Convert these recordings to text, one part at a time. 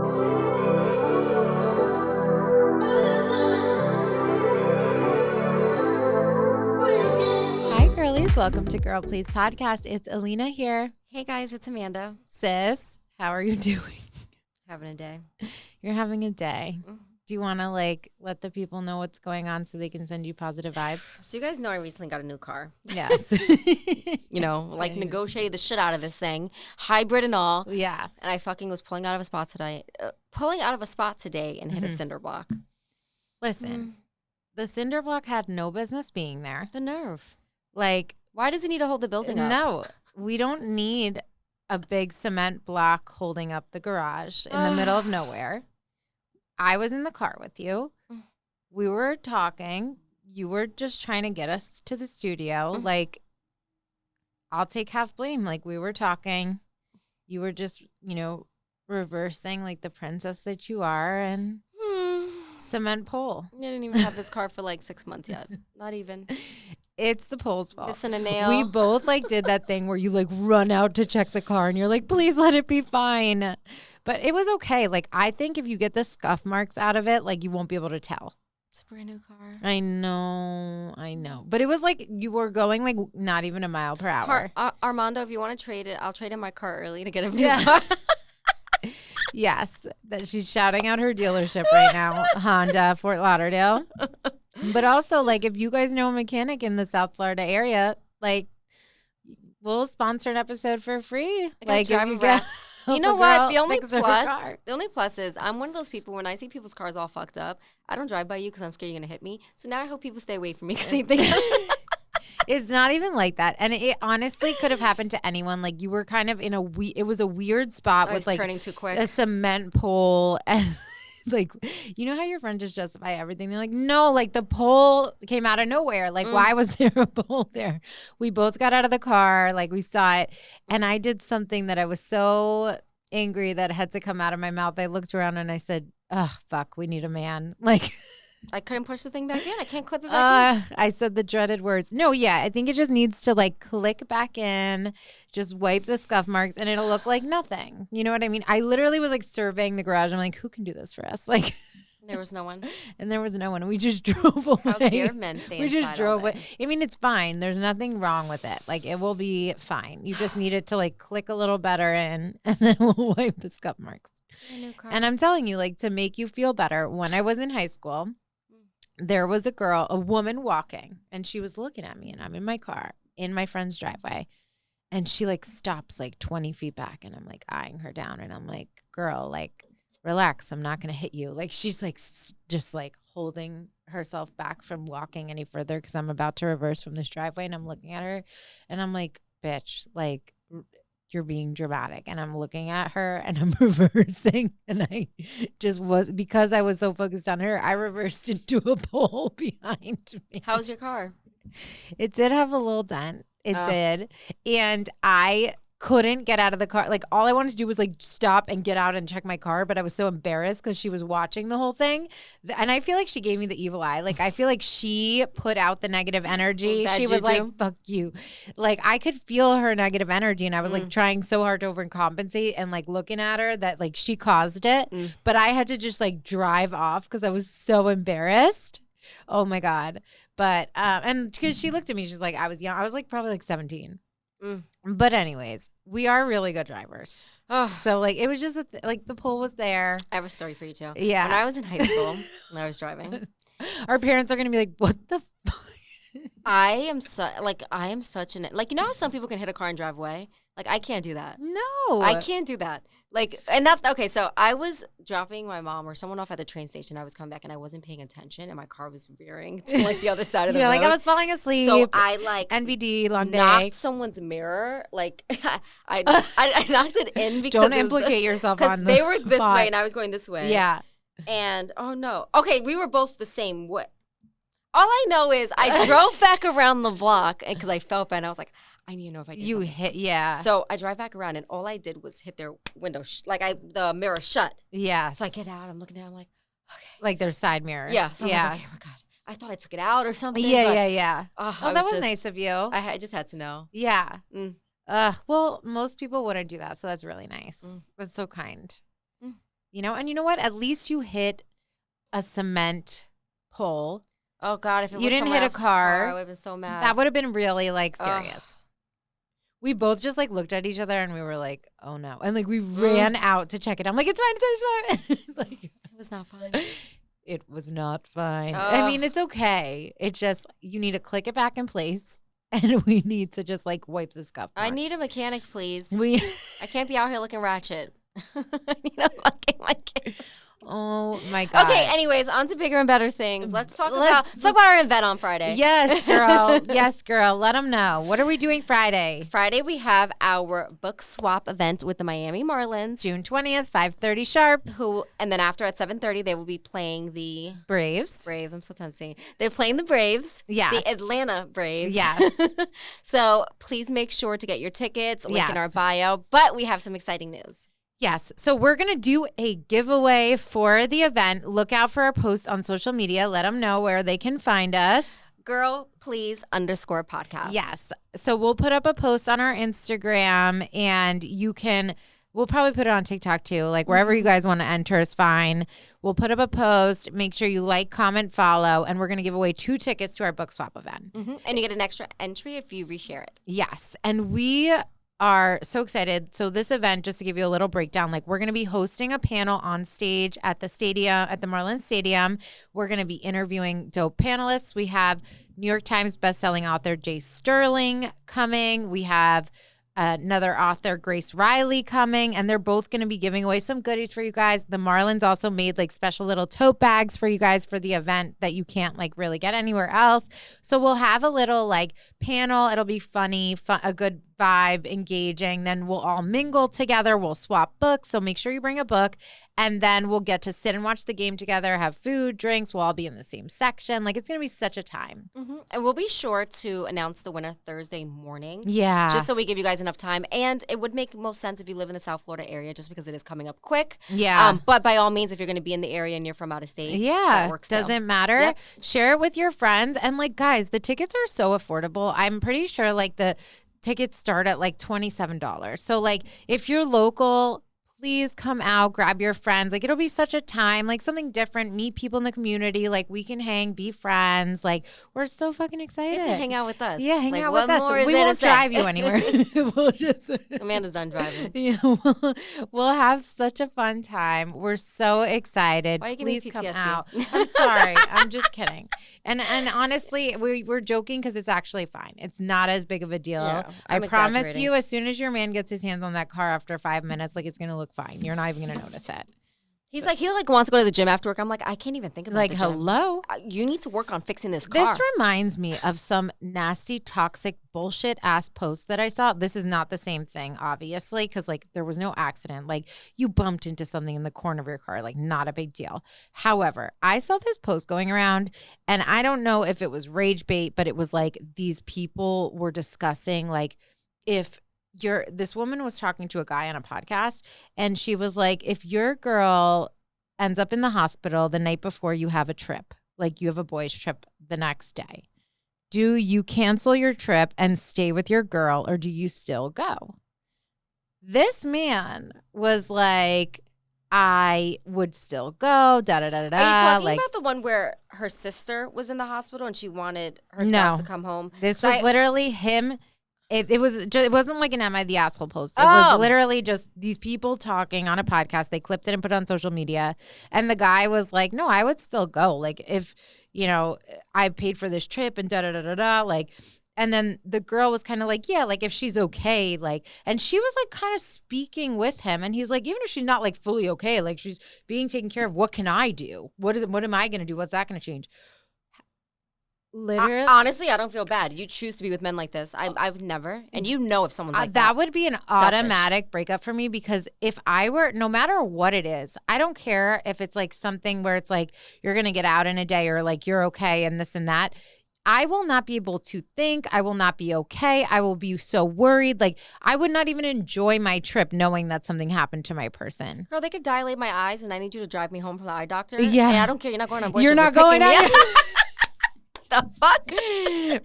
Hi, girlies. Welcome to Girl Please Podcast. It's Alina here. Hey, guys. It's Amanda. Sis, how are you doing? Having a day. You're having a day. Do you want to let the people know what's going on so they can send you positive vibes? So you guys know I recently got a new car. Yes. Negotiated the shit out of this thing, hybrid and all. Yes. And I fucking was pulling out of a spot today, and hit a cinder block. Listen, the cinder block had no business being there. The nerve. Like, why does it need to hold the building up? no, we don't need a big cement block holding up the garage in the middle of nowhere. I was in the car with you. We were talking. You were just trying to get us to the studio. Like, I'll take half blame. Like, we were talking. You were just, reversing like the princess that you are and cement pole. I didn't even have this car for like 6 months yet. Not even. It's the pole's fault. Missing a nail. We both did that thing where you run out to check the car and you're like, please let it be fine. But it was okay. I think if you get the scuff marks out of it, you won't be able to tell. It's a brand new car. I know. But it was you were going not even a mile per hour. Armando, if you want to trade it, I'll trade in my car early to get a new car. Yes, that she's shouting out her dealership right now, Honda, Fort Lauderdale. But also, if you guys know a mechanic in the South Florida area, we'll sponsor an episode for free. If you get... You know what? The only plus is I'm one of those people when I see people's cars all fucked up, I don't drive by you because I'm scared you're going to hit me. So now I hope people stay away from me because they think It's not even like that. And it honestly could have happened to anyone. You were kind of in it was a weird spot with turning too quick. A cement pole and you know how your friend just justify everything? They're like, no, the pole came out of nowhere. Why was there a pole there? We both got out of the car. We saw it. And I did something that I was so angry that had to come out of my mouth. I looked around and I said, oh, fuck, we need a man. I couldn't push the thing back in. I can't clip it back in. I said the dreaded words. No, yeah, I think it just needs to click back in, just wipe the scuff marks, and it'll look like nothing. You know what I mean? I literally was surveying the garage. I'm like, who can do this for us? There was no one. And there was no one. We just drove away. How dare men stay We just inside drove all away. day. I mean, it's fine. There's nothing wrong with it. It will be fine. You just need it to click a little better in, and then we'll wipe the scuff marks. A new car. And I'm telling you, to make you feel better, when I was in high school, there was a woman walking, and she was looking at me, and I'm in my car in my friend's driveway, and she stops 20 feet back, and I'm eyeing her down, and I'm like, girl, relax, I'm not gonna hit you. She's just holding herself back from walking any further because I'm about to reverse from this driveway, and I'm looking at her, and I'm like, bitch, you're being dramatic. And I'm looking at her and I'm reversing. And I just because I was so focused on her, I reversed into a pole behind me. How's your car? It did have a little dent. It did. And I couldn't get out of the car. All I wanted to do was stop and get out and check my car. But I was so embarrassed because she was watching the whole thing. And I feel she gave me the evil eye. I feel she put out the negative energy. She was like, fuck you. I could feel her negative energy. And I was trying so hard to overcompensate and looking at her that she caused it. But I had to just drive off because I was so embarrassed. Oh my God. But, and because she looked at me, she's like, I was young. I was probably 17. But anyways, we are really good drivers. So it was just the pole was there. I have a story for you too. Yeah. When I was in high school, when I was driving, our parents are gonna be like, "What the fuck?" I am such an how some people can hit a car and drive away. I can't do that. No, I can't do that. And not okay. So I was dropping my mom or someone off at the train station. I was coming back and I wasn't paying attention, and my car was veering to the other side of the road. I was falling asleep. So I NVD long knocked day. someone's mirror. I knocked it in because don't implicate yourself on they were this way and I was going this way. Yeah. And oh no. Okay, we were both the same way. All I know is I drove back around the block because I felt bad. And I was like, I need to know if I did something. hit, yeah. So I drive back around, and all I did was hit their window, the mirror shut. Yeah. So I get out, I'm looking down, I'm like, okay. Their side mirror. Yeah. So I'm like, okay, oh my God. I thought I took it out or something. Yeah. Oh, that was nice of you. I just had to know. Yeah. Well, most people wouldn't do that, so that's really nice. That's so kind. And you know what? At least you hit a cement pole. Oh God, if it you was didn't hit a car, I would have been so mad. That would have been really like serious. Ugh. We both just like looked at each other and we were like, oh no. And like we ran out to check it. I'm like, it's fine. Like, it was not fine. It was not fine. I mean, it's okay. It's just, you need to click it back in place. And we need to just like wipe the scuff marks. I need a mechanic, please. I can't be out here looking ratchet. I need a fucking mechanic. Oh my God. Okay, anyways, on to bigger and better things. Let's talk about our event on Friday. Yes, girl. Yes, girl. Let them know. What are we doing Friday? Friday, we have our book swap event with the Miami Marlins. June 20th, 5:30 sharp. And then after at 7:30, they will be playing the Braves. I'm so tired of saying they're playing the Braves. Yeah. The Atlanta Braves. Yes. So please make sure to get your tickets. Link in our bio. But we have some exciting news. Yes. So we're going to do a giveaway for the event. Look out for our posts on social media. Let them know where they can find us. Girl, please _podcast. Yes. So we'll put up a post on our Instagram and we'll probably put it on TikTok too. Like wherever you guys want to enter is fine. We'll put up a post. Make sure you like, comment, follow. And we're going to give away 2 tickets to our book swap event. Mm-hmm. And you get an extra entry if you reshare it. Yes. And we are so excited. So this event, just to give you a little breakdown, like we're going to be hosting a panel on stage at the stadium, at the Marlins Stadium. We're going to be interviewing dope panelists. We have New York Times bestselling author Jay Sterling coming. We have another author, Grace Riley, coming, and they're both going to be giving away some goodies for you guys. The Marlins also made like special little tote bags for you guys for the event that you can't like really get anywhere else. So we'll have a little like panel. It'll be funny, a good vibe, engaging. Then we'll all mingle together. We'll swap books. So make sure you bring a book. And then we'll get to sit and watch the game together, have food, drinks. We'll all be in the same section. Like, it's going to be such a time. Mm-hmm. And we'll be sure to announce the winner Thursday morning. Yeah. Just so we give you guys enough time. And it would make most sense if you live in the South Florida area, just because it is coming up quick. Yeah. But by all means, if you're going to be in the area and you're from out of state, that works doesn't matter. Yep. Share it with your friends. And like, guys, the tickets are so affordable. I'm pretty sure like the tickets start at like $27. So like if you're local, please come out, grab your friends. Like, it'll be such a time, like something different, meet people in the community. Like, we can hang, be friends. Like, we're so fucking excited. Get to hang out with us. Yeah, hang out with us. We won't drive you anywhere. We'll just Amanda's done driving. Yeah, we'll have such a fun time. We're so excited. Why are you Please giving me come PTSD? out. I'm sorry. I'm just kidding. And honestly, we're joking because it's actually fine. It's not as big of a deal. Yeah, I promise you, as soon as your man gets his hands on that car after 5 minutes, like, it's gonna look fine. You're not even gonna notice it. He wants to go to the gym after work. I'm like, I can't even think about like, the gym. hello. You need to work on fixing this car. This reminds me of some nasty, toxic, bullshit ass posts that I saw. This is not the same thing, obviously, because like there was no accident. Like, you bumped into something in the corner of your car, like not a big deal. However, I saw this post going around, and I don't know if it was rage bait, but it was like these people were discussing like if this woman was talking to a guy on a podcast, and she was like, if your girl ends up in the hospital the night before you have a trip, like you have a boys trip the next day, do you cancel your trip and stay with your girl, or do you still go? This man was like, I would still go, da-da-da-da-da. Are you talking like, about the one where her sister was in the hospital and she wanted her spouse to come home? This was literally him. It wasn't like an Am I the Asshole post. It was literally just these people talking on a podcast. They clipped it and put it on social media. And the guy was like, no, I would still go. Like, if, I paid for this trip and da-da-da-da-da. Like, and then the girl was kind of like, yeah, like if she's okay. Like, and she was like kind of speaking with him. And he's like, even if she's not like fully okay, like she's being taken care of, what can I do? What am I going to do? What's that going to change? Literally, honestly, I don't feel bad. You choose to be with men like this. I've never, and if someone's like that would be an automatic breakup for me, because if I were, no matter what it is, I don't care if it's like something where it's like you're gonna get out in a day, or like you're okay and this and that. I will not be able to think. I will not be okay. I will be so worried. Like, I would not even enjoy my trip knowing that something happened to my person. Girl, they could dilate my eyes and I need you to drive me home from the eye doctor. Yeah, hey, I don't care. You're not going on board. You're not going on. The fuck?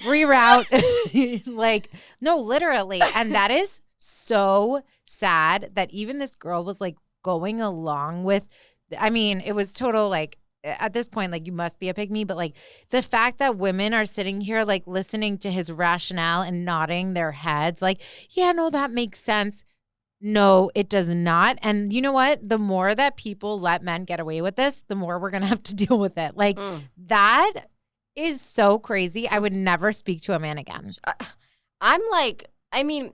Reroute. Like, no, literally. And that is so sad that even this girl was like going along with, I mean, it was total like, at this point, like, you must be a pick me, but like the fact that women are sitting here like listening to his rationale and nodding their heads like, yeah, no, that makes sense. No, it does not. And you know what? The more that people let men get away with this, the more we're going to have to deal with it. Like that is so crazy. I would never speak to a man again. I'm like, I mean,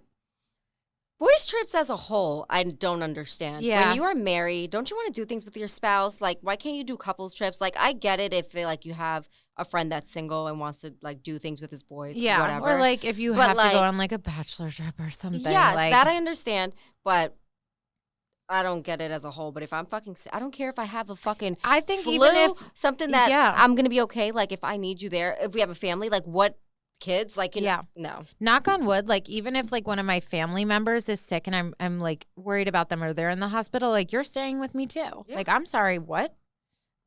boys' trips as a whole, I don't understand. Yeah. When you are married, don't you want to do things with your spouse? Like, why can't you do couples trips? Like, I get it if like you have a friend that's single and wants to like do things with his boys. Yeah. Whatever. Or like if you have to go on like a bachelor trip or something. Yeah, like, that I understand, but I don't get it as a whole. But if I'm fucking, I don't care if I have a fucking I think flu, even if something that I'm going to be okay. Like if I need you there, if we have a family, like what? Kids, like, you know, no. Knock on wood, like even if like one of my family members is sick and I'm like worried about them or they're in the hospital, like you're staying with me too. Yeah. Like, I'm sorry, what?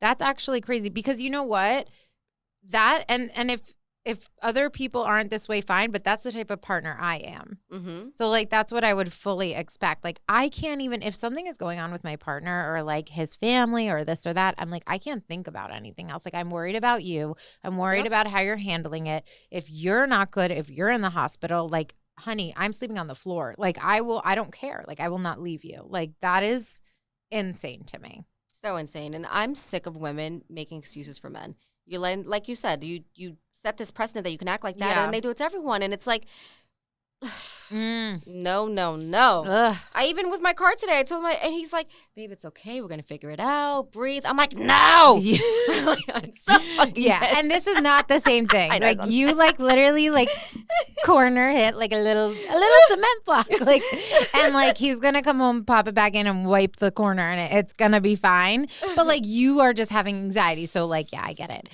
That's actually crazy because you know what? That and if other people aren't this way, fine, but that's the type of partner I am. Mm-hmm. So like that's what I would fully expect. Like I can't even, if something is going on with my partner or like his family or this or that, I'm like, I can't think about anything else. Like I'm worried about you. I'm worried about how you're handling it. If you're not good, if you're in the hospital, like, honey, I'm sleeping on the floor. Like I don't care. Like I will not leave you. Like that is insane to me. So insane. And I'm sick of women making excuses for men. You like you said, you set this precedent that you can act like that, and they do it to everyone, and it's like, no. Ugh. I even with my car today, I told him, and he's like, "Babe, it's okay. We're gonna figure it out. Breathe." I'm like, "No." I'm so fucking pissed. And this is not the same thing. Like you, like literally, like corner hit like a little cement block, like, and like he's gonna come home, pop it back in, and wipe the corner, and it's gonna be fine. But like you are just having anxiety, so like, yeah, I get it.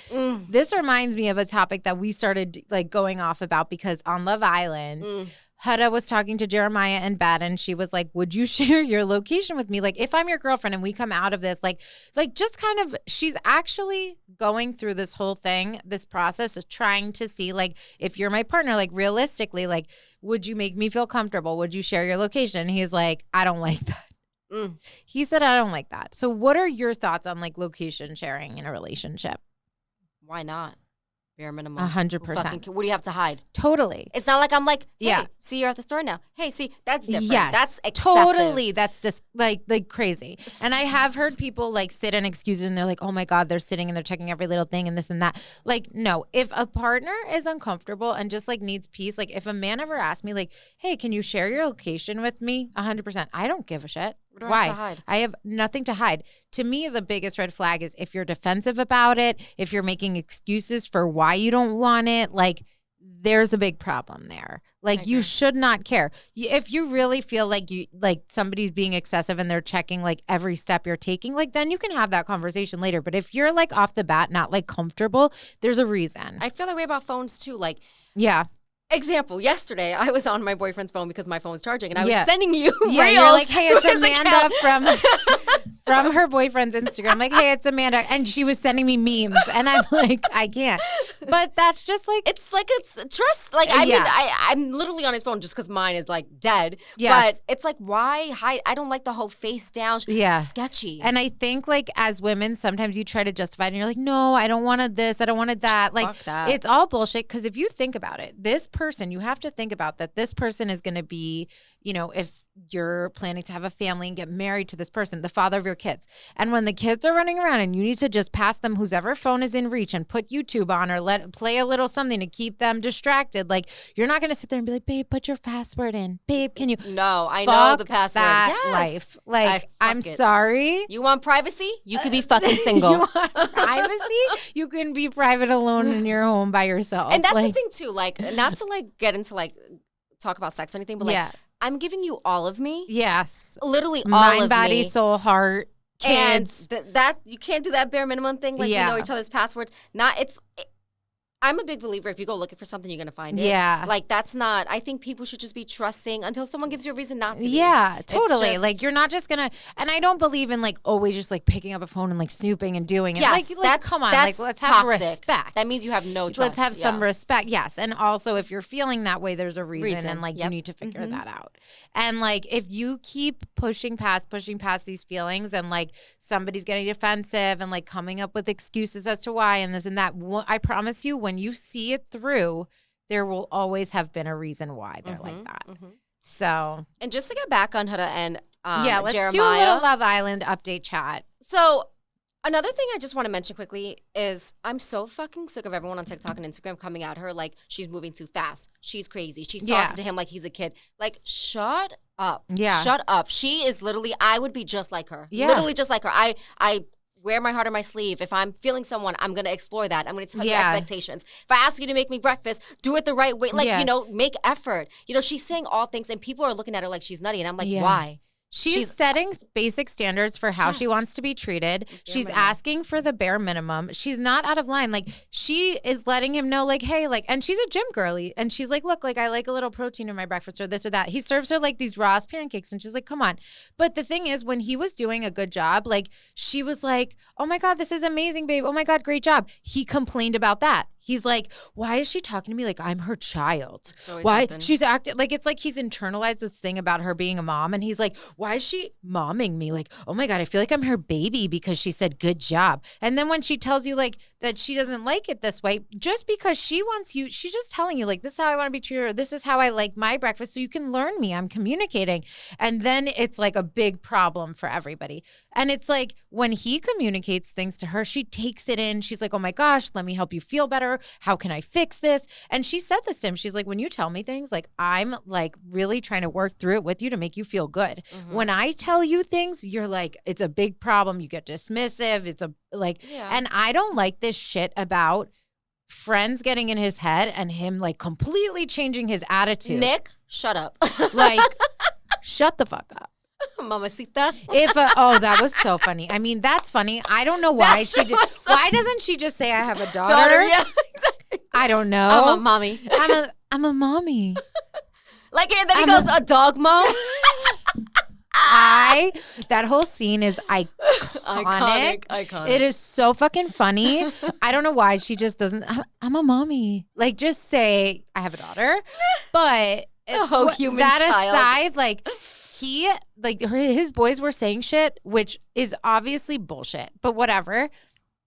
This reminds me of a topic that we started like going off about because on Love Island. Huda was talking to Jeremiah in bed and she was like, would you share your location with me? Like if I'm your girlfriend and we come out of this, like just kind of, she's actually going through this whole thing, this process of trying to see like, if you're my partner, like realistically, like, would you make me feel comfortable? Would you share your location? And he's like, I don't like that. He said, I don't like that. So what are your thoughts on like location sharing in a relationship? Why not? Bare minimum. 100%. What do you have to hide? Totally. It's not like I'm like, hey, see, you're at the store now. Hey, see, that's different. Yes, that's excessive. Totally. That's just like crazy. And I have heard people like sit and excuse it and they're like, oh my God, they're sitting and they're checking every little thing and this and that. Like, no, if a partner is uncomfortable and just like needs peace, like if a man ever asked me like, hey, can you share your location with me? 100%. I don't give a shit. Why? I have nothing to hide. To me, the biggest red flag is if you're defensive about it, if you're making excuses for why you don't want it, like there's a big problem there. Like you should not care. If you really feel like somebody's being excessive and they're checking like every step you're taking, like then you can have that conversation later. But if you're like off the bat not like comfortable, there's a reason. I feel that way about phones too. Like Example, yesterday I was on my boyfriend's phone because my phone was charging and I was sending you reels. You're like, hey, it's Amanda from her boyfriend's Instagram. Like, hey, it's Amanda. And she was sending me memes. And I'm like, I can't. But that's just like. It's trust. Like, I mean, I'm literally on his phone just because mine is like dead. Yes. But it's like, why hide? I don't like the whole face down. Yeah. Sketchy. And I think like as women, sometimes you try to justify it and you're like, no, I don't want this. I don't want that. Like, fuck that. It's all bullshit. Because if you think about it, this person, you have to think about that this person is going to be, you know, if you're planning to have a family and get married to this person, the father of your kids. And when the kids are running around and you need to just pass them whoever phone is in reach and put YouTube on or play a little something to keep them distracted. Like, you're not going to sit there and be like, babe, put your password in. Babe, can you? No, I know the password. That life. Like, I'm sorry. You want privacy? You could be fucking single. You want privacy? You can be private alone in your home by yourself. And that's the thing too. Like, not to like get into like talk about sex or anything, but like, I'm giving you all of me. Yes. Literally all Mind, of body, me. soul, heart, kids. And that you can't do that bare minimum thing. Like, you know each other's passwords. I'm a big believer if you go looking for something, you're going to find it. Yeah. Like, that's not, I think people should just be trusting until someone gives you a reason not to be. Yeah, totally. Like, you're not just going to, and I don't believe in like always just like picking up a phone and like snooping and doing it. Yes, like come on, like let's have respect. That means you have no trust. Let's have some respect. Yes. And also if you're feeling that way, there's a reason. And like you need to figure that out. And like if you keep pushing past these feelings and like somebody's getting defensive and like coming up with excuses as to why and this and that, I promise you, when you see it through, there will always have been a reason why they're like that. So, and just to get back on Huda and let's Jeremiah, do a little Love Island update chat. So another thing I just want to mention quickly is I'm so fucking sick of everyone on TikTok and Instagram coming at her like she's moving too fast. She's crazy. She's talking to him like he's a kid. Like, shut up. Yeah. Shut up. She is literally, I would be just like her. Yeah. Literally just like her. I wear my heart on my sleeve. If I'm feeling someone, I'm going to explore that. I'm going to tell you expectations. If I ask you to make me breakfast, do it the right way. Like, you know, make effort. You know, she's saying all things and people are looking at her like she's nutty. And I'm like, why? She's setting basic standards for how she wants to be treated. She's asking for the bare minimum. She's not out of line. Like, she is letting him know, like, hey, like, and she's a gym girly. And she's like, look, like, I like a little protein in my breakfast or this or that. He serves her like these Ross pancakes. And she's like, come on. But the thing is, when he was doing a good job, like, she was like, oh my God, this is amazing, babe. Oh my God, great job. He complained about that. He's like, why is she talking to me like I'm her child? Why she's acting like it's like he's internalized this thing about her being a mom. And he's like, why is she momming me? Like, oh my God, I feel like I'm her baby because she said good job. And then when she tells you like that she doesn't like it this way, just because she wants you, she's just telling you like, this is how I want to be treated, or this is how I like my breakfast. So you can learn me. I'm communicating. And then it's like a big problem for everybody. And it's like when he communicates things to her, she takes it in. She's like, oh my gosh, let me help you feel better. How can I fix this? And she said this to him. She's like, when you tell me things, like I'm like really trying to work through it with you to make you feel good. When I tell you things, you're like, it's a big problem. You get dismissive. It's a like, and I don't like this shit about friends getting in his head and him like completely changing his attitude. Nick, shut up. Like, shut the fuck up. Mamacita. That was so funny. I mean, that's funny. I don't know why why doesn't she just say I have a daughter? Yeah, exactly. I don't know. I'm a mommy. I'm a mommy. Like, and then he goes, a dog mom. That whole scene is iconic. It is so fucking funny. I don't know why she just doesn't. I'm a mommy. Like, just say I have a daughter. But a whole human that child. aside, like. His boys were saying shit, which is obviously bullshit, but whatever.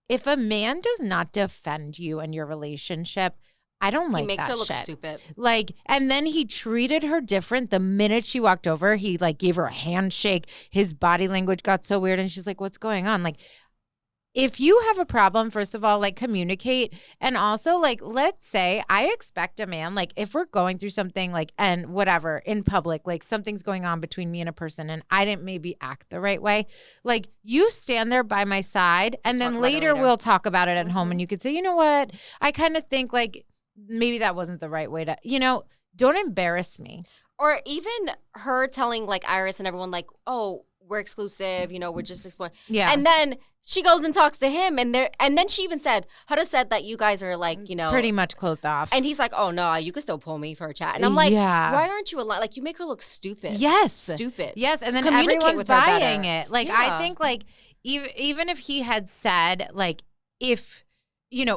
If a man does not defend you and your relationship, I don't like that shit. He makes her look stupid. Like, and then he treated her different the minute she walked over. He like gave her a handshake. His body language got so weird and she's like, what's going on? Like, if you have a problem, first of all, like communicate. And also like, let's say I expect a man, like if we're going through something like, and whatever in public, like something's going on between me and a person and I didn't maybe act the right way. Like you stand there by my side and then later we'll talk about it at home and you could say, you know what? I kind of think like maybe that wasn't the right way to, don't embarrass me. Or even her telling like Iris and everyone like, oh, we're exclusive, we're just exploring. Yeah. And then she goes and talks to him and then she even said, Huda said that you guys are like, pretty much closed off. And he's like, oh no, you could still pull me for a chat. And I'm like, why aren't you alive? Like you make her look stupid. Yes. Stupid. Yes. And then everyone's buying it. Like I think like even if he had said like if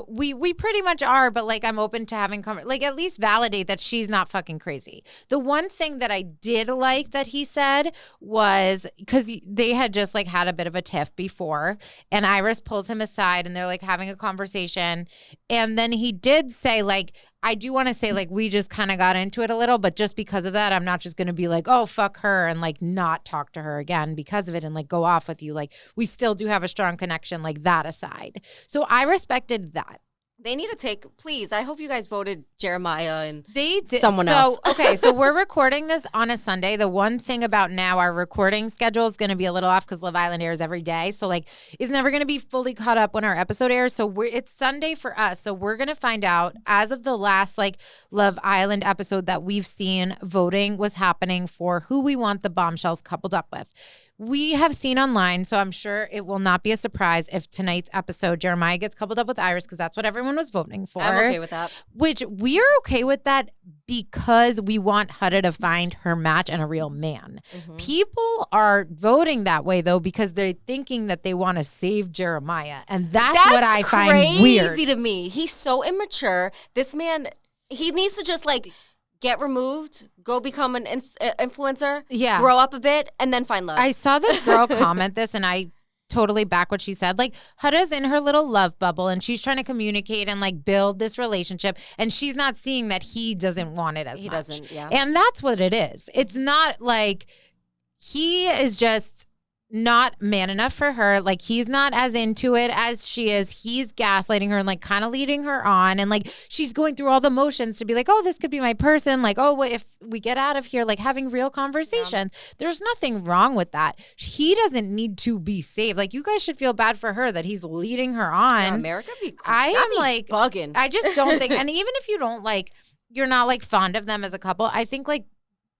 we pretty much are, but like I'm open to having like at least validate that she's not fucking crazy. The one thing that I did like that he said was because they had just like had a bit of a tiff before, and Iris pulls him aside and they're like having a conversation, and then he did say like, I do want to say like we just kind of got into it a little, but just because of that, I'm not just going to be like, oh, fuck her and like not talk to her again because of it and like go off with you. Like we still do have a strong connection, like that aside. So I respected that. They need to take, please, I hope you guys voted Jeremiah and they did, someone else. Okay, so we're recording this on a Sunday. The one thing about now, our recording schedule is going to be a little off because Love Island airs every day. So like it's never going to be fully caught up when our episode airs. So it's Sunday for us. So we're going to find out as of the last like Love Island episode that we've seen, voting was happening for who we want the bombshells coupled up with. we have seen online, so I'm sure it will not be a surprise if tonight's episode, Jeremiah gets coupled up with Iris, because that's what everyone was voting for. I'm okay with that. Which we are okay with that because we want Huda to find her match and a real man. Mm-hmm. People are voting that way, though, because they're thinking that they want to save Jeremiah. And that's what I find weird. Crazy to me. He's so immature. This man, he needs to just like get removed, go become an influencer, grow up a bit, and then find love. I saw this girl comment this, and I totally back what she said. Like, Huda's in her little love bubble, and she's trying to communicate and like build this relationship, and she's not seeing that he doesn't want it as much. He doesn't, yeah. And that's what it is. It's not like he is just not man enough for her. Like, he's not as into it as she is. He's gaslighting her and like kind of leading her on, and like she's going through all the motions to be like, oh, this could be my person. Like, oh, what if we get out of here, like having real conversations. There's nothing wrong with that. He doesn't need to be saved. Like, you guys should feel bad for her that he's leading her on. Yeah, America be I am like bugging. I just don't think, and even if you don't like, you're not like fond of them as a couple, I think like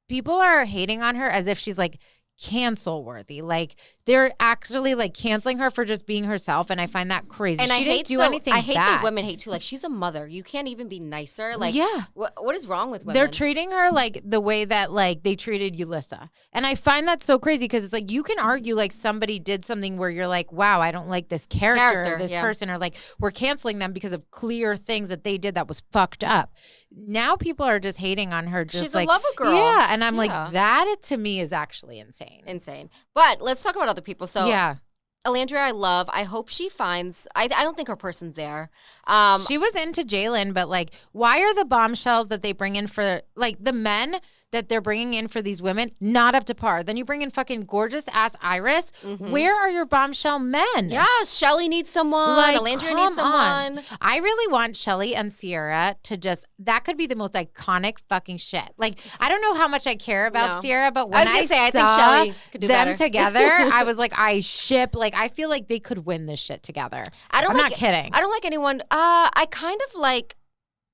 people are hating on her as if she's like cancel worthy. Like, they're actually like canceling her for just being herself, and I find that crazy. And she I didn't hate do the, anything I hate bad. that women hate too. Like, she's a mother. You can't even be nicer. Like, yeah. What is wrong with women? They're treating her like the way that like they treated Yulissa. And I find that so crazy because it's like you can argue like somebody did something where you're like, wow, I don't like this character this person, or like we're canceling them because of clear things that they did that was fucked up. Now people are just hating on her. Just she's like, a lover girl. Yeah. And I'm like, that to me is actually insane. Insane. But let's talk about other people. So yeah. Alandria, I love. I hope she finds. I don't think her person's there. She was into Jalen, but like, why are the bombshells that they bring in for like the men that they're bringing in for these women not up to par? Then you bring in fucking gorgeous ass Iris. Mm-hmm. Where are your bombshell men? Yeah, Shelly needs someone. Like, Alandria needs someone. I really want Shelly and Sierra to just, that could be the most iconic fucking shit. Like, I don't know how much I care about Sierra, but when I think saw Shelly could do them better. together, I was like, I ship. Like, I feel like they could win this shit together. I'm not kidding. I don't like anyone. I kind of like.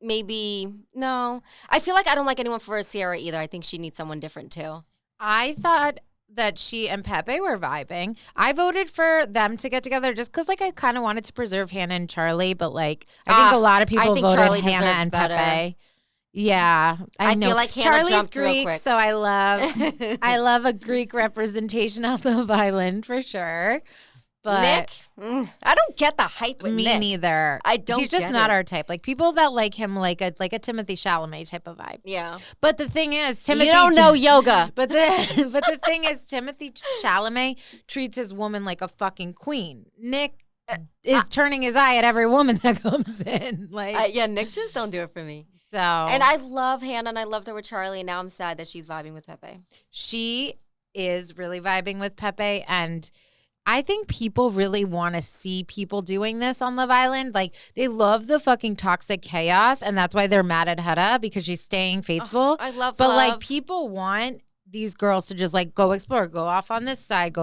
Maybe, no. I feel like I don't like anyone for Sierra either. I think she needs someone different too. I thought that she and Pepe were vibing. I voted for them to get together just because like I kind of wanted to preserve Hannah and Charlie, but like I think a lot of people voted Charlie Hannah and better. Pepe. Yeah, I know. Feel like Hannah Charlie's jumped Greek, real quick. so I love a Greek representation on Love Island for sure. But Nick, I don't get the hype with me Nick. I don't. He's just not our type. Like people that like him, like a Timothy Chalamet type of vibe. Yeah. But the thing is, Timothy. You don't know yoga. But the thing is, Timothy Chalamet treats his woman like a fucking queen. Nick is turning his eye at every woman that comes in. Like Nick just don't do it for me. So. And I love Hannah, and I loved her with Charlie, and now I'm sad that she's vibing with Pepe. She is really vibing with Pepe, and I think people really want to see people doing this on Love Island. Like, they love the fucking toxic chaos, and that's why they're mad at Huda because she's staying faithful. I love But, love. like, people want these girls to just, like, go explore, go off on this side,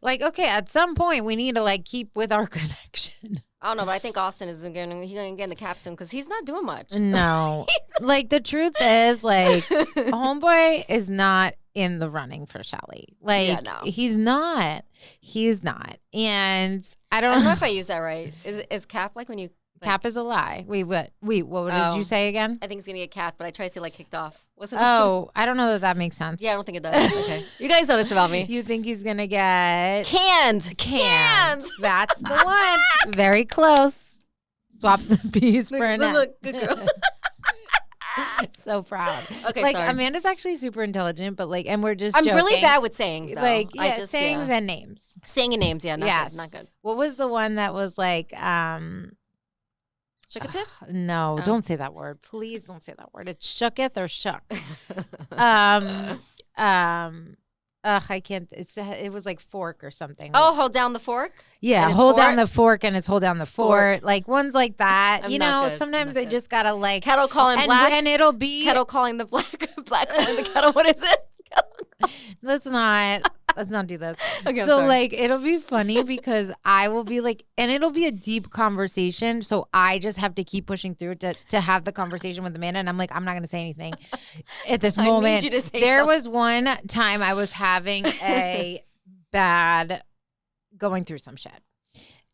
like, okay, at some point, we need to, like, keep with our connection. I don't know, but I think Austin is going to get in the captain because he's not doing much. No. Like, the truth is, like, homeboy is not in the running for Shelly. Like, he's not. He's not. And I don't know if I use that right. Is cap like when you... Like, cap is a lie. Wait, what did you say again? I think he's going to get capped, but I try to say like kicked off. What's it? Oh, I don't know that makes sense. Yeah, I don't think it does. Okay. You guys know this about me. You think he's going to get... Canned. That's the one. Very close. Swap the P's for an F. Look, good girl. So proud. Okay, like, sorry. Amanda's actually super intelligent, but like, and we're just I'm joking. really bad with sayings, though. Like, yeah, sayings and names. Saying and names, not good. What was the one that was like, Shooketh? No, don't say that word. Please don't say that word. It's shooketh or shook. I can't. It was like fork or something. Oh, hold down the fork. Yeah, hold down the fork, and it's hold down the fort. Like ones like that. I'm you know, sometimes they just gotta like kettle calling black, and it'll be kettle calling the black calling the kettle. What is it? Let's not do this. Okay, so like it'll be funny because I will be like, and it'll be a deep conversation. So I just have to keep pushing through to have the conversation with Amanda. And I'm like, I'm not going to say anything at this moment. Need you to say there something. was one time I was having a bad, going through some shit.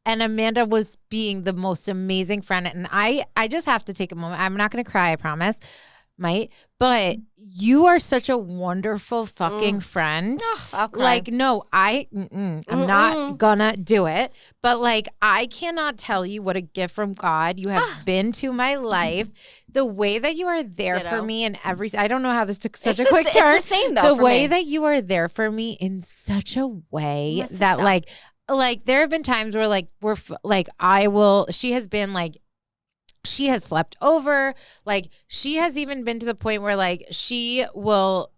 And Amanda was being the most amazing friend. And I just have to take a moment. I'm not going to cry, I promise. But you are such a wonderful fucking friend. I'll cry. Like, no, I'm not gonna do it. But like, I cannot tell you what a gift from God you have been to my life. The way that you are there for me in I don't know how this took such a quick turn. It's the same though. The way that you are there for me in such a way that like there have been times where like she has been like, she has slept over. Like, she has even been to the point where like she will,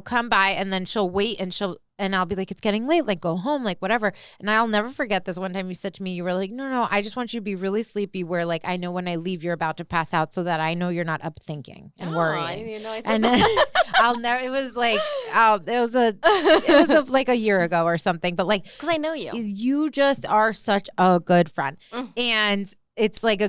come by and then she'll wait and I'll be like, it's getting late, like go home, like whatever. And I'll never forget this one time you said to me, you were like, no, I just want you to be really sleepy where like I know when I leave you're about to pass out so that I know you're not up thinking and worrying. I didn't even know I said that. I'll never, it was like, it was like a year ago or something, but like, because I know you just are such a good friend. And it's like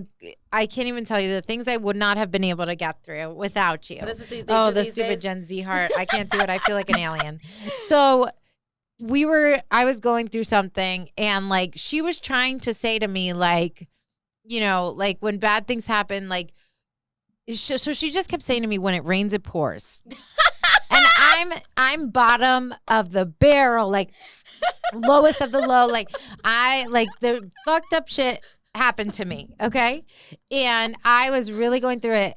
I can't even tell you the things I would not have been able to get through without you. What is it the stupid days? Gen Z heart. I can't do it. I feel like an alien. So I was going through something and like, she was trying to say to me like, like when bad things happen, like, so she just kept saying to me, when it rains, it pours. And I'm bottom of the barrel, like lowest of the low. Like the fucked up shit happened to me. Okay. And I was really going through it.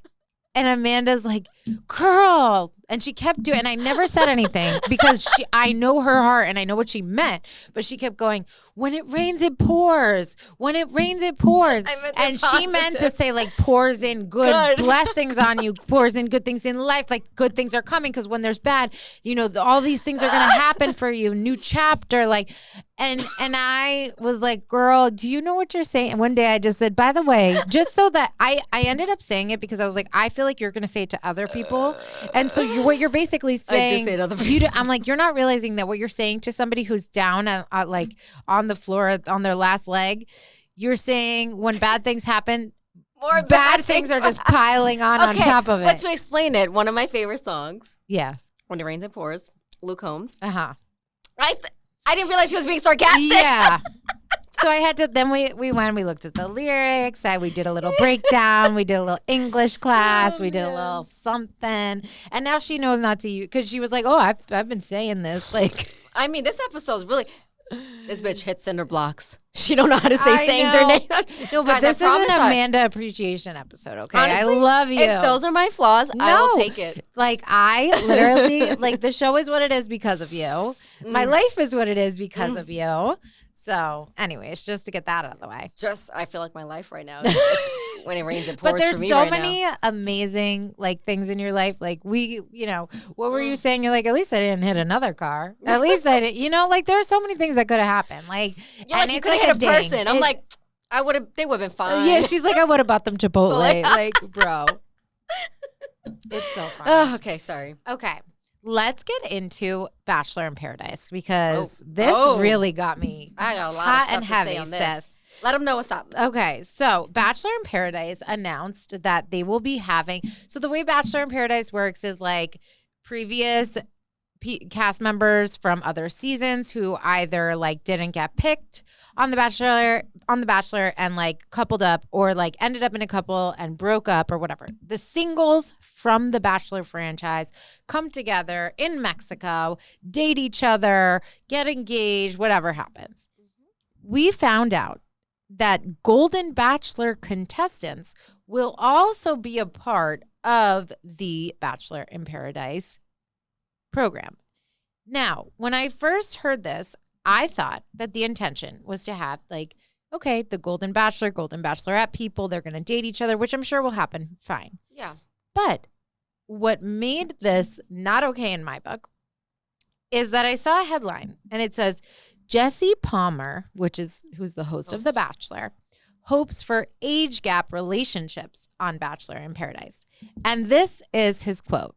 And Amanda's like, girl. And she kept doing, and I never said anything because I know her heart and I know what she meant. But she kept going, when it rains, it pours. When it rains, it pours. And she meant to say like pours in good blessings on you, pours in good things in life. Like good things are coming because when there's bad, all these things are going to happen for you. New chapter. Like, and I was like, girl, do you know what you're saying? And one day I just said, by the way, just so that I ended up saying it because I was like, I feel like you're going to say it to other people. And so what you're basically saying, I'm like, you're not realizing that what you're saying to somebody who's down like on the floor on their last leg, you're saying when bad things happen, more bad things are just piling on top of it. But to explain it, one of my favorite songs. Yeah. When it rains, it pours. Luke Combs. Uh-huh. I didn't realize he was being sarcastic. Yeah. So I had to, then we looked at the lyrics. We did a little breakdown. We did a little English class. We did a little something. And now she knows not to use, because she was like, oh, I've been saying this. Like, I mean, this episode's really, this bitch hits cinder blocks. She don't know how to say sayings or names. No, but this is an Amanda appreciation episode, okay? Honestly, I love you. If those are my flaws, I will take it. Like, I literally, like, the show is what it is because of you. My life is what it is because of you. So, anyways, just to get that out of the way. I feel like my life right now. It's when it rains, it pours. But there's for me so right many now. Amazing like things in your life. Like what were you saying? You're like, at least I didn't hit another car. At least I didn't. Like there's so many things that could have happened. Like, and you could have hit a person. I'm like, they would have been fine. Yeah, she's like, I would have bought them Chipotle. Like, bro, it's so fun. Oh, okay, sorry. Okay. Let's get into Bachelor in Paradise because this really got me I got a lot hot of stuff and to heavy, say on this. Let them know what's up. Okay, so Bachelor in Paradise announced that they will be having. So the way Bachelor in Paradise works is like previous cast members from other seasons who either like didn't get picked on the Bachelor and like coupled up or like ended up in a couple and broke up or whatever. The singles from the Bachelor franchise come together in Mexico, date each other, get engaged, whatever happens. We found out that Golden Bachelor contestants will also be a part of the Bachelor in Paradise program. Now, when I first heard this, I thought that the intention was to have like, okay, the Golden Bachelor, Golden Bachelorette people, they're going to date each other, which I'm sure will happen. Fine. Yeah. But what made this not okay in my book is that I saw a headline and it says, Jesse Palmer, who's the host of The Bachelor, hopes for age gap relationships on Bachelor in Paradise. And this is his quote.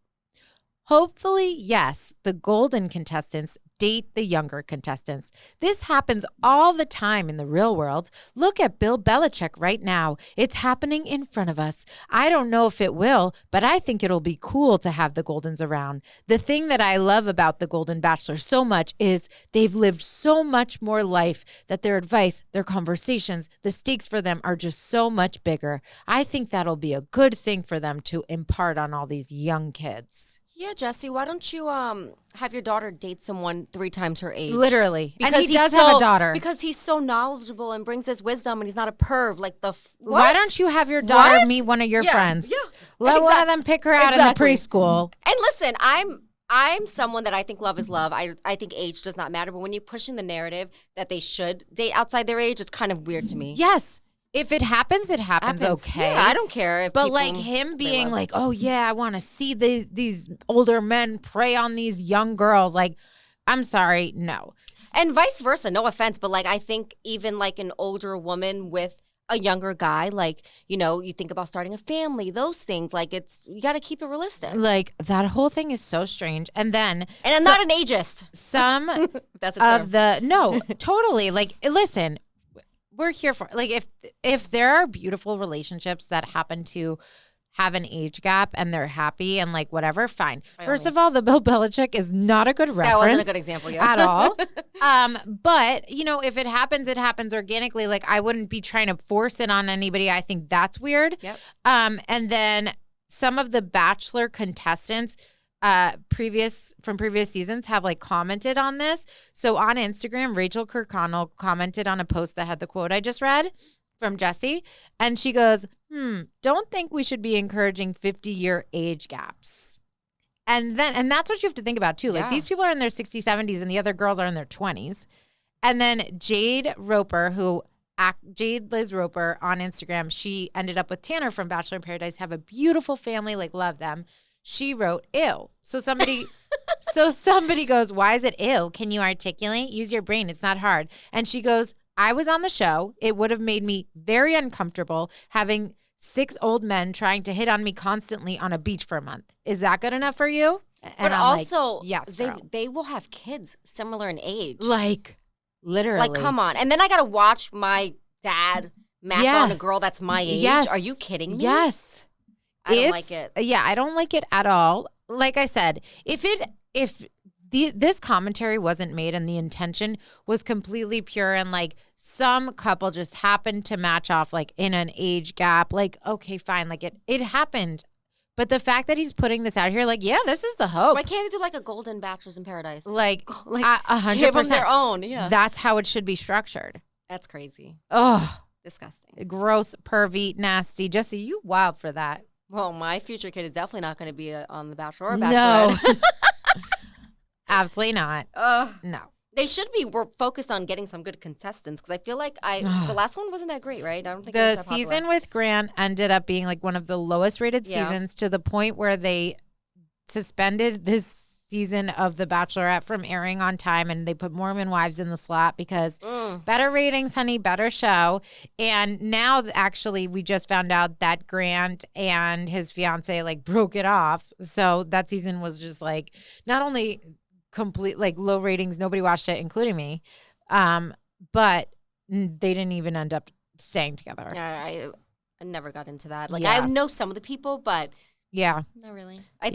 Hopefully, yes, the golden contestants date the younger contestants. This happens all the time in the real world. Look at Bill Belichick right now. It's happening in front of us. I don't know if it will, but I think it'll be cool to have the Goldens around. The thing that I love about the Golden Bachelor so much is they've lived so much more life that their advice, their conversations, the stakes for them are just so much bigger. I think that'll be a good thing for them to impart on all these young kids. Yeah, Jesse, why don't you have your daughter date someone 3 times her age? Literally. Because and he does have a daughter. Because he's so knowledgeable and brings his wisdom and he's not a perv. Like Why don't you have your daughter meet one of your friends? Yeah. Let one of them pick her out in the preschool. And listen, I'm someone that I think love is love. I think age does not matter. But when you're pushing the narrative that they should date outside their age, it's kind of weird to me. Yes. If it happens, it happens. Okay. Yeah, I don't care. But like him being like, oh yeah, I want to see these older men prey on these young girls. Like, I'm sorry, no. And vice versa. No offense, but like I think even like an older woman with a younger guy, like, you know, you think about starting a family, those things, like you got to keep it realistic. Like that whole thing is so strange. And I'm not an ageist. Some that's a term. No, totally. Like, listen. We're here for like if there are beautiful relationships that happen to have an age gap and they're happy and like whatever, fine. First of all, the Bill Belichick is not a good reference. That wasn't a good example at all. But you know, if it happens organically. Like I wouldn't be trying to force it on anybody. I think that's weird. Yep. And then some of the Bachelor contestants previous seasons have like commented on this. So on Instagram, Rachel Kirkconnell commented on a post that had the quote I just read from Jesse. And she goes, don't think we should be encouraging 50-year age gaps. And that's what you have to think about too. Like these people are in their 60s, 70s, and the other girls are in their 20s. And then Jade Liz Roper on Instagram, she ended up with Tanner from Bachelor in Paradise, have a beautiful family, like love them. She wrote, ew. So somebody goes, why is it ew? Can you articulate? Use your brain. It's not hard. And she goes, I was on the show. It would have made me very uncomfortable having 6 old men trying to hit on me constantly on a beach for a month. Is that good enough for you? And but I'm also, like, yes, they will have kids similar in age. Like, literally. Like, come on. And then I got to watch my dad mac on a girl that's my age. Yes. Are you kidding me? Yes. I don't like it. Yeah, I don't like it at all. Like I said, if this commentary wasn't made and the intention was completely pure and like some couple just happened to match off like in an age gap, like, okay, fine. Like it happened. But the fact that he's putting this out here, like, yeah, this is the hope. Why can't they do like a Golden Bachelors in Paradise? Like 100%. Give them their own. Yeah. That's how it should be structured. That's crazy. Oh, disgusting. Gross, pervy, nasty. Jesse, you wild for that. Well, my future kid is definitely not going to be on The Bachelor or Bachelorette. No. Absolutely not. No. They should be focused on getting some good contestants because I feel like the last one wasn't that great, right? I don't think it was that popular. Season with Grant ended up being like one of the lowest rated seasons to the point where they suspended this season of The Bachelorette from airing on time and they put Mormon Wives in the slot because better ratings, honey, better show. And now actually we just found out that Grant and his fiance like broke it off. So that season was just like not only complete like low ratings, nobody watched it, including me, but they didn't even end up staying together. Yeah, I never got into that. Like I know some of the people, but yeah, not really. I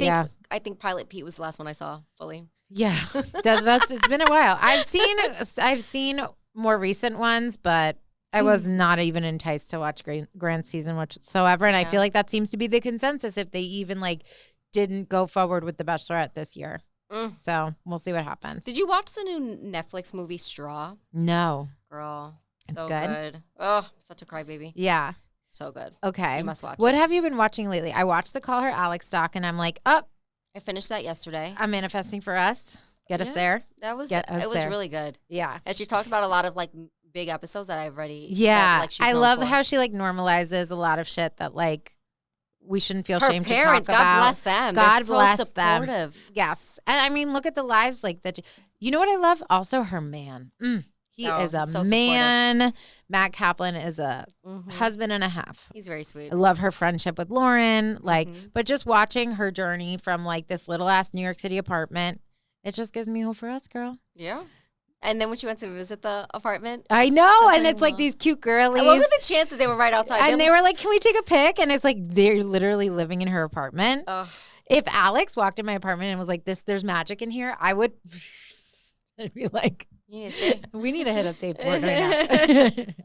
think Pilot Pete was the last one I saw fully. Yeah, that's it's been a while. I've seen more recent ones, but I was not even enticed to watch Grant's season whatsoever. And I feel like that seems to be the consensus if they even like didn't go forward with The Bachelorette this year. So we'll see what happens. Did you watch the new Netflix movie Straw? No, girl, it's so good. Oh, such a crybaby. Yeah. So good. Okay. You must watch What it. have you been watching lately? I watched the Call Her Alex doc and I'm like, I finished that yesterday. I'm manifesting for us. Get us there. It was really good. Yeah. And she talked about a lot of like big episodes that I've already. Yeah. That, like, she's I known love for. how she like normalizes a lot of shit that like we shouldn't feel shame parents, to talk about. God bless them. God They're bless so supportive. them. Yes. And I mean, look at the lives like that. You know what I love? Also her man. He is a so man. supportive. Matt Kaplan is a husband and a half. He's very sweet. I love her friendship with Lauren. Like, but just watching her journey from like this little ass New York City apartment It just gives me hope for us, girl. Yeah. And then when she went to visit the apartment. I know. And it's like these cute girlies. What were the chances they were right outside? And they were like, can we take a pic? And it's like, they're literally living in her apartment. If Alex walked in my apartment and was like, there's magic in here, I'd be like, we need a hit update board right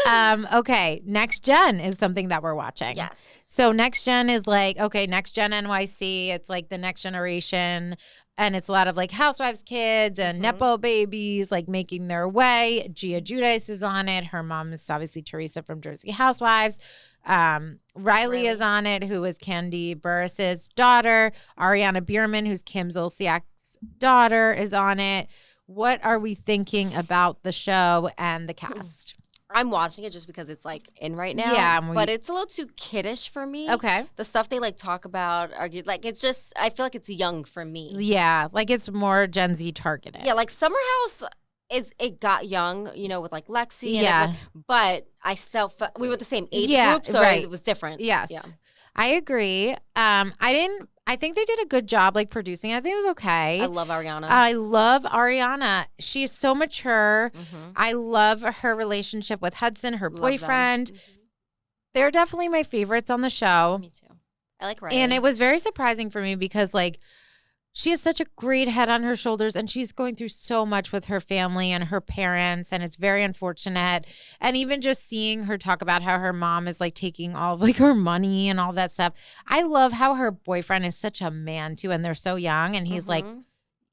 now. Okay. Next Gen is something that we're watching. Yes. So Next Gen is like, okay, Next Gen NYC. It's like the next generation. And it's a lot of like housewives' kids and Nepo babies like making their way. Gia Giudice is on it. Her mom is obviously Teresa from Jersey Housewives. Riley is on it, who is Candy Burris's daughter. Ariana Bierman, who's Kim Zolciak's daughter, is on it. What are we thinking about the show and the cast? I'm watching it just because it's like in right now. Yeah. But it's a little too kiddish for me. Okay. The stuff they like talk about, argue, like it's just, I feel like it's young for me. Yeah. Like it's more Gen Z targeted. Yeah. Like Summer House it got young, you know, with like Lexi. And yeah. But I still felt, we were the same age group, so it was different. Yes. Yeah. I agree. I think they did a good job like producing it. I think it was okay. I love Ariana. I love Ariana. She's so mature. I love her relationship with Hudson, her boyfriend. They're definitely my favorites on the show. Me too. I like Riley. And it was very surprising for me because like she has such a great head on her shoulders and she's going through so much with her family and her parents, and it's very unfortunate. And even just seeing her talk about how her mom is like taking all of like her money and all that stuff. I love how her boyfriend is such a man too, and they're so young, and he's like,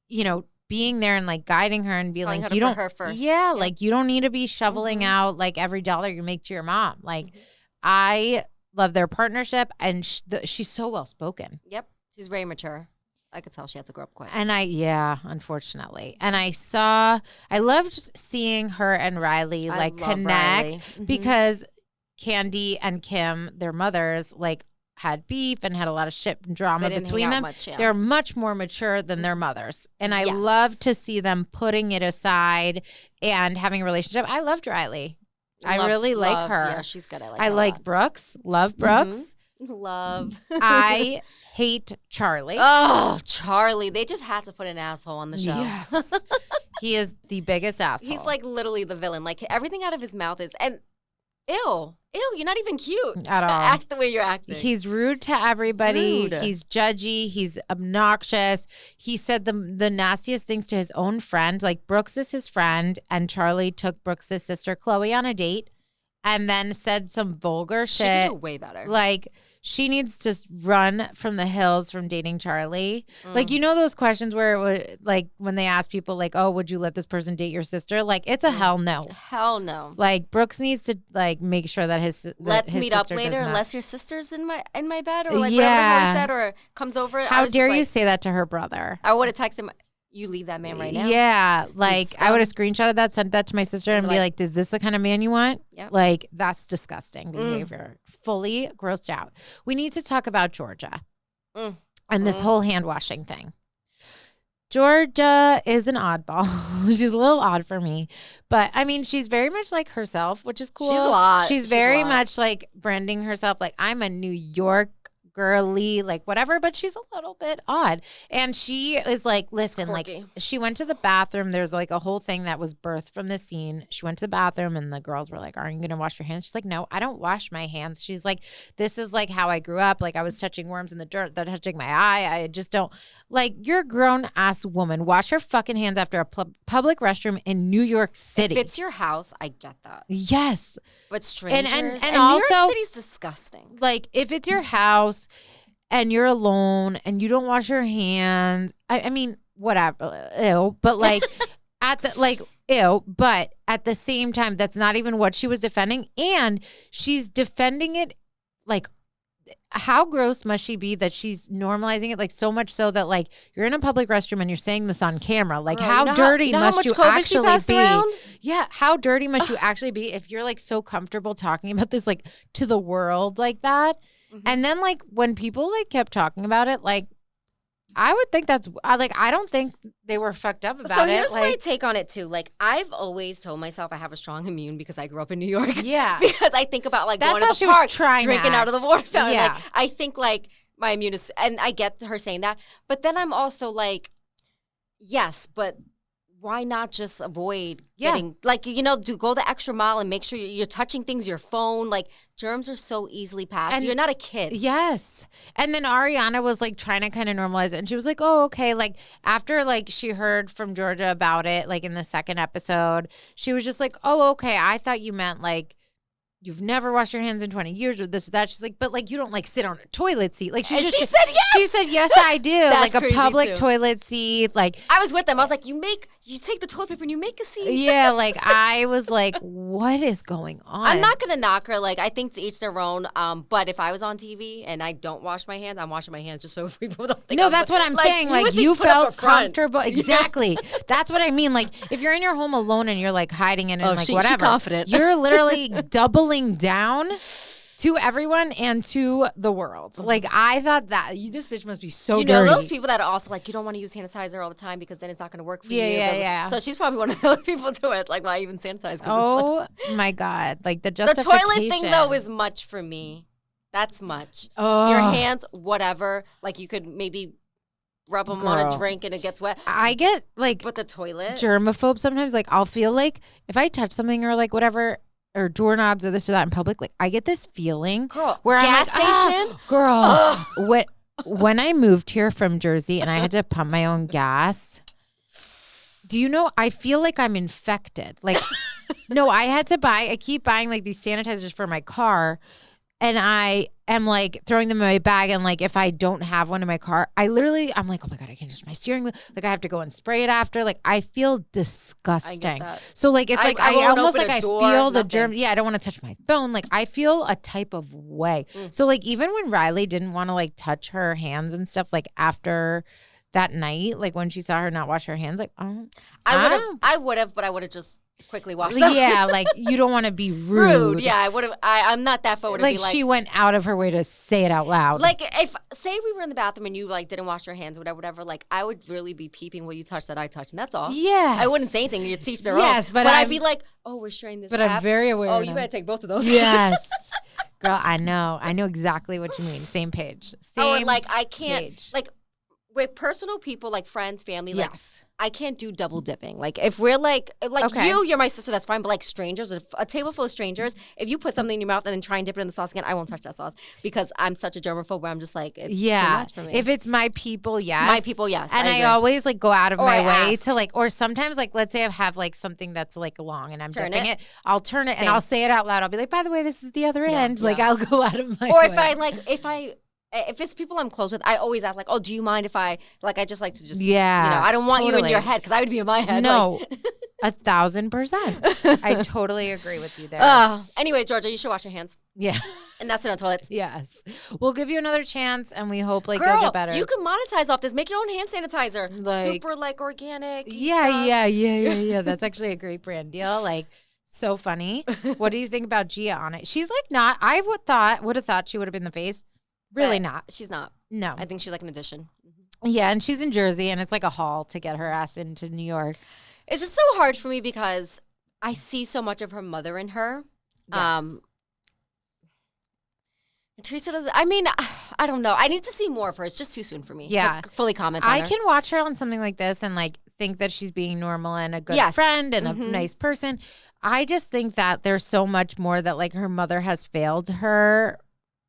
you know, being there and like guiding her and being like, you don't, her first. Yeah, like you don't need to be shoveling out like every dollar you make to your mom. Like I love their partnership, and she's so well spoken. Yep, she's very mature. I could tell she had to grow up quick. And unfortunately. And I loved seeing her and Riley like connect because Candy and Kim, their mothers, like had beef and had a lot of shit and drama between them. They're much more mature than their mothers. And I love to see them putting it aside and having a relationship. I loved Riley. I really like her. Yeah, she's good. I like Brooks. Love Brooks. Love. I hate Charlie. Oh, Charlie. They just had to put an asshole on the show. Yes. He is the biggest asshole. He's like literally the villain. Like everything out of his mouth is, and ew, you're not even cute at all. Act the way you're acting. He's rude to everybody. He's judgy. He's obnoxious. He said the nastiest things to his own friend. Like Brooks is his friend, and Charlie took Brooks' sister Chloe on a date and then said some vulgar shit. She could do way better. Like, she needs to run from the hills from dating Charlie. Like, you know those questions where it was, like when they ask people like, oh, would you let this person date your sister? Like, it's a hell no. Hell no. Like, Brooks needs to like make sure that let's meet up later unless your sister's in my bed or like whatever he said or comes over. How dare you say that to her brother? I would have texted him. You leave that man right now. Yeah, like I would have screenshotted that, sent that to my sister, and be like, "Is this the kind of man you want?" Yep. Like that's disgusting behavior. Fully grossed out. We need to talk about Georgia and this whole hand washing thing. Georgia is an oddball. She's a little odd for me, but I mean, she's very much like herself, which is cool. She's a lot. She's very much like branding herself like I'm a New York girly, like whatever, but she's a little bit odd. And she is like, listen, like she went to the bathroom. There's like a whole thing that was birthed from the scene. She went to the bathroom and the girls were like, aren't you going to wash your hands? She's like, no, I don't wash my hands. She's like, this is like how I grew up. Like I was touching worms in the dirt, touching my eye. I just don't like, you're a grown ass woman. Wash your fucking hands after a public restroom in New York City. If it's your house, I get that. Yes. But strangers and also, New York City's disgusting. Like if it's your house and you're alone and you don't wash your hands, I mean, whatever, ew. But like ew. But at the same time, that's not even what she was defending, and she's defending it like. How gross must she be that she's normalizing it like so much so that like you're in a public restroom and you're saying this on camera? Like how dirty must you actually be? Around? Yeah, how dirty must you actually be if you're like so comfortable talking about this like to the world like that? And then like when people like kept talking about it, like I would think that's like I don't think they were fucked up about it. So here's my take on it too. Like I've always told myself I have a strong immune because I grew up in New York. Yeah, because I think about like going to the park, drinking out of the water fountain. Yeah. Like I think like my immune is, and I get her saying that, but then I'm also like, Yes, but why not just avoid getting, like, go the extra mile and make sure you're touching things, your phone. Like, germs are so easily passed. And you're not a kid. Yes. And then Ariana was, like, trying to kind of normalize it. And she was like, oh, okay. Like, after, like, she heard from Georgia about it, like, in the second episode, she was just like, oh, okay. I thought you meant, like, you've never washed your hands in 20 years or this or that. She's like, but like, you don't like sit on a toilet seat. Like she said yes. She said, yes, I do. Like a public toilet seat. Like I was with them. I was like, you take the toilet paper and you make a seat. Yeah. Like I was like, what is going on? I'm not going to knock her. Like I think to each their own. But if I was on TV and I don't wash my hands, I'm washing my hands just so people don't think. No, that's what I'm saying. Like you felt comfortable. Exactly. That's what I mean. Like if you're in your home alone and you're like hiding in it and like whatever, confident. You're literally doubling down to everyone and to the world. Like I thought that this bitch must be so dirty. Those people that are also like, you don't want to use hand sanitizer all the time because then it's not going to work for you. Yeah. So she's probably one of those people to it. Like, why even sanitize? Oh my God. Like the justification. The toilet thing though is much for me. That's much. Oh. Your hands, whatever. Like you could maybe rub them on a drink and it gets wet. I get like, but the toilet germaphobe sometimes. Like I'll feel like if I touch something or like whatever, or doorknobs or this or that in public, like I get this feeling where gas I'm like, girl, when I moved here from Jersey and I had to pump my own gas, do you know, I feel like I'm infected. Like, no, I keep buying like these sanitizers for my car and I am like throwing them in my bag. And like, if I don't have one in my car, I'm like, oh my God, I can't touch my steering wheel. Like I have to go and spray it after. Like I feel disgusting. I get that. So like, it's like, I almost like I feel the germ. Yeah. I don't want to touch my phone. Like I feel a type of way. So like, even when Riley didn't want to like touch her hands and stuff, like after that night, like when she saw her not wash her hands, like, oh, I would have, but I would have just quickly washed them. Yeah, like you don't want to be rude. Yeah, I would have. I'm not that forward. Like she went out of her way to say it out loud. Like if say we were in the bathroom and you like didn't wash your hands, whatever. Like I would really be peeping what you touched that I touched, and that's all. Yeah, I wouldn't say anything. You teach their own. Yes, but I'd be like, oh, we're sharing this. But app. I'm very aware. Oh, you better take both of those. Yes. Girl, I know exactly what you mean. Same page. Same like I can't page. like with personal people like friends, family. Like, yes. I can't do double dipping. Like if we're like okay. you're my sister, that's fine. But like strangers, a table full of strangers, if you put something in your mouth and then try and dip it in the sauce again, I won't touch that sauce because I'm such a germaphobe where I'm just like, it's too much for me. If it's my people, yes. My people, yes. And I always like go out of my way to like, or sometimes like, let's say I have like something that's like long and I'm dipping it. I'll turn it and I'll say it out loud. I'll be like, by the way, this is the other end. Like I'll go out of my way. Or if it's people I'm close with, I always ask like, oh, do you mind if I just like to just, I don't want you in your head because I would be in my head. No, 1,000%. I totally agree with you there. Anyway, Georgia, you should wash your hands. Yeah. And that's it on toilets. Yes. We'll give you another chance and we hope like Girl, you'll get better. You can monetize off this. Make your own hand sanitizer. Like, super like organic. Yeah. That's actually a great brand deal. Like, so funny. What do you think about Gia on it? She's like not, I would have thought she would have been the face. Really not. She's not. No. I think she's like an addition. Yeah, and she's in Jersey, and it's like a haul to get her ass into New York. It's just so hard for me because I see so much of her mother in her. Yes. Teresa does. I mean, I don't know. I need to see more of her. It's just too soon for me to fully comment on her. I can watch her on something like this and like think that she's being normal and a good friend and a nice person. I just think that there's so much more that like her mother has failed her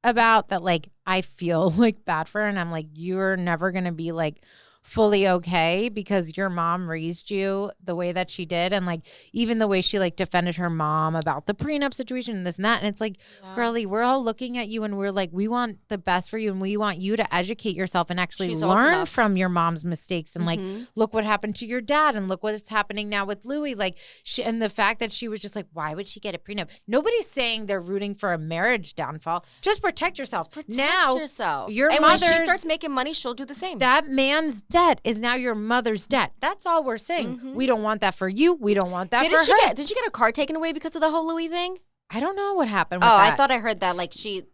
about that, like I feel like bad for her and I'm like, you're never gonna be like fully okay because your mom raised you the way that she did and like even the way she like defended her mom about the prenup situation and this and that and it's like girlie, we're all looking at you and we're like we want the best for you and we want you to educate yourself and actually learn from your mom's mistakes and like look what happened to your dad and look what's happening now with Louis like and the fact that she was just like why would she get a prenup? Nobody's saying they're rooting for a marriage downfall. Just protect yourself. Yourself. Your and mother, when she starts making money she'll do the same. That man's debt is now your mother's debt. That's all we're saying. We don't want that for you. We don't want that for her. Did she get a car taken away because of the whole Louis thing? I don't know what happened with that. I thought I heard that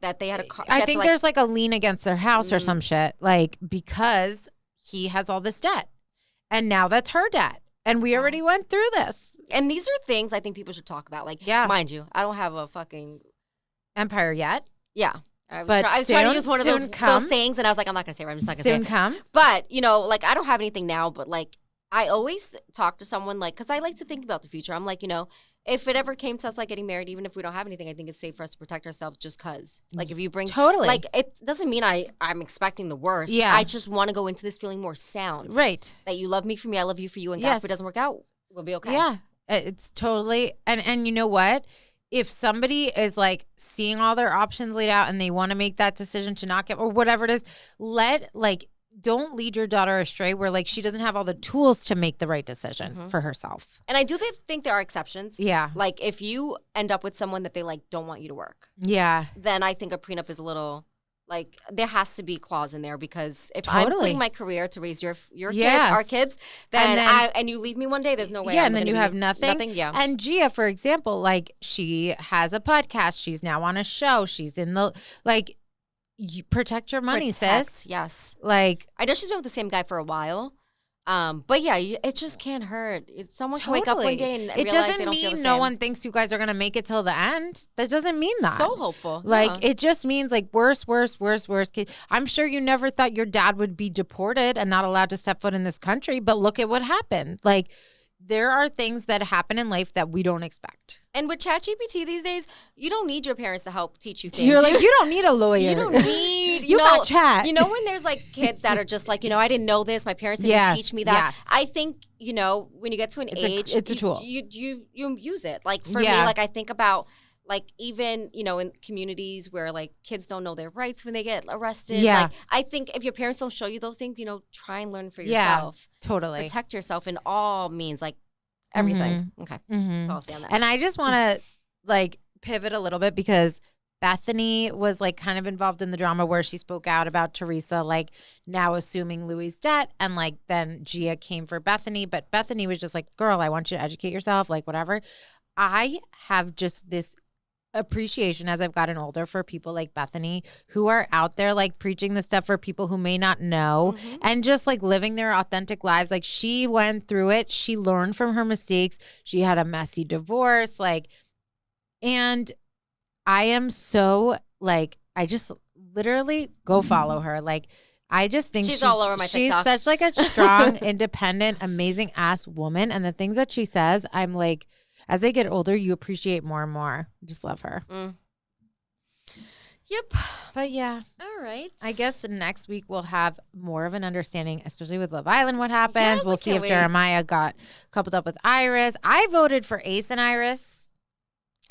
that they had a car. I think there's like a lien against their house or some shit like because he has all this debt and now that's her debt and we already went through this. And these are things I think people should talk about. Like, mind you, I don't have a fucking empire yet. Yeah. I was trying to use one of those sayings, and I was like, I'm not going to say it. I'm just not going to say it. Soon come. But, like, I don't have anything now, but, like, I always talk to someone like, because I like to think about the future. I'm like, if it ever came to us like getting married, even if we don't have anything, I think it's safe for us to protect ourselves just because. Like if you bring. Totally. Like it doesn't mean I'm expecting the worst. Yeah. I just want to go into this feeling more sound. Right. That you love me for me, I love you for you. And God, if it doesn't work out, we'll be okay. Yeah. It's totally. And you know what? If somebody is like seeing all their options laid out and they want to make that decision to not get, or whatever it is, don't lead your daughter astray where like she doesn't have all the tools to make the right decision for herself. And I do think there are exceptions. Yeah. Like if you end up with someone that they like don't want you to work. Yeah. Then I think a prenup is a little like there has to be a clause in there because if I'm putting my career to raise your kids, our kids, then and you leave me one day, there's no way. Yeah, and then you have nothing. Yeah. And Gia, for example, like she has a podcast. She's now on a show. She's in the you protect your money, sis. Yes. Like I know she's been with the same guy for a while. But yeah, it just can't hurt. Someone can wake up one day and realize they don't feel the same. It doesn't mean no one thinks you guys are going to make it till the end. That doesn't mean that. So hopeful. Like, it just means like worse. I'm sure you never thought your dad would be deported and not allowed to step foot in this country, but look at what happened. Like, there are things that happen in life that we don't expect. And with ChatGPT these days, you don't need your parents to help teach you things. You're like, you don't need a lawyer. You don't need, you got chat. You know when there's like kids that are just like, I didn't know this. My parents didn't teach me that. Yes. I think, when you get to an age, it's a tool. You use it. Like for me, like I think about like even, in communities where like kids don't know their rights when they get arrested. Yeah. Like I think if your parents don't show you those things, try and learn for yourself. Yeah, totally. Protect yourself in all means, like everything. Okay. So I'll stay on that. And I just want to like pivot a little bit because Bethany was like kind of involved in the drama where she spoke out about Teresa, like now assuming Louis' debt. And like then Gia came for Bethany, but Bethany was just like, girl, I want you to educate yourself, like whatever. I have just this appreciation as I've gotten older for people like Bethany who are out there like preaching the stuff for people who may not know and just like living their authentic lives. Like she went through it. She learned from her mistakes. She had a messy divorce. And I am so like, I just literally go follow her. Like, I just think she's all over my TikTok. She's such like a strong, independent, amazing ass woman. And the things that she says, I'm like, as I get older, you appreciate more and more. I just love her. Yep. But yeah. All right. I guess next week we'll have more of an understanding, especially with Love Island, what happened. Yes, we'll see if Jeremiah got coupled up with Iris. I voted for Ace and Iris.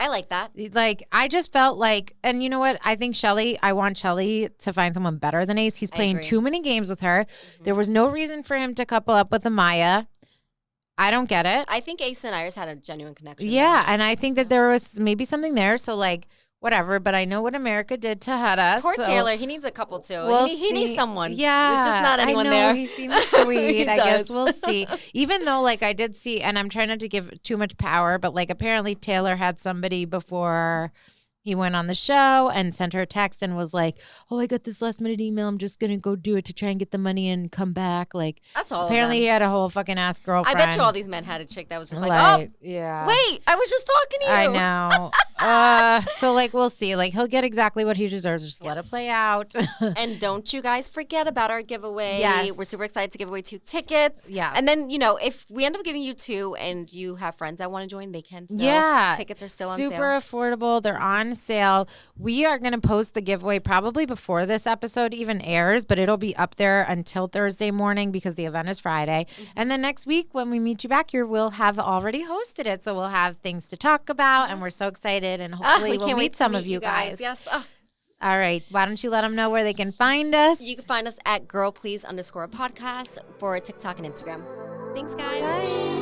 I like that. Like, I just felt like, and you know what? I think I want Shelly to find someone better than Ace. He's playing too many games with her. There was no reason for him to couple up with Amaya. I don't get it. I think Ace and Iris had a genuine connection. Yeah, and I think that there was maybe something there. So, like, whatever. But I know what America did to Huda. Poor Taylor. He needs a couple, too. He needs someone. Yeah. There's just not anyone there. He seems sweet. I guess we'll see. Even though, like, I did see, and I'm trying not to give too much power, but, like, apparently Taylor had somebody before he went on the show and sent her a text and was like, oh, I got this last minute email. I'm just going to go do it to try and get the money and come back. Like, that's all. Apparently he had a whole fucking ass girlfriend. I bet you all these men had a chick that was just like, oh, yeah. Wait, I was just talking to you. I know. So like, we'll see. Like, he'll get exactly what he deserves. Just let it play out. And don't you guys forget about our giveaway. Yes. We're super excited to give away 2 tickets. Yeah. And then, if we end up giving you 2 and you have friends that want to join, they can still. Yeah. Tickets are still on sale. Super affordable. They're on sale. We are going to post the giveaway probably before this episode even airs, but it'll be up there until Thursday morning because the event is Friday. And then next week when we meet you back here, we'll have already hosted it. So we'll have things to talk about and we're so excited and hopefully we'll meet some of you guys. Yes. All right. Why don't you let them know where they can find us? You can find us at girlplease_podcast for TikTok and Instagram. Thanks, guys. Bye.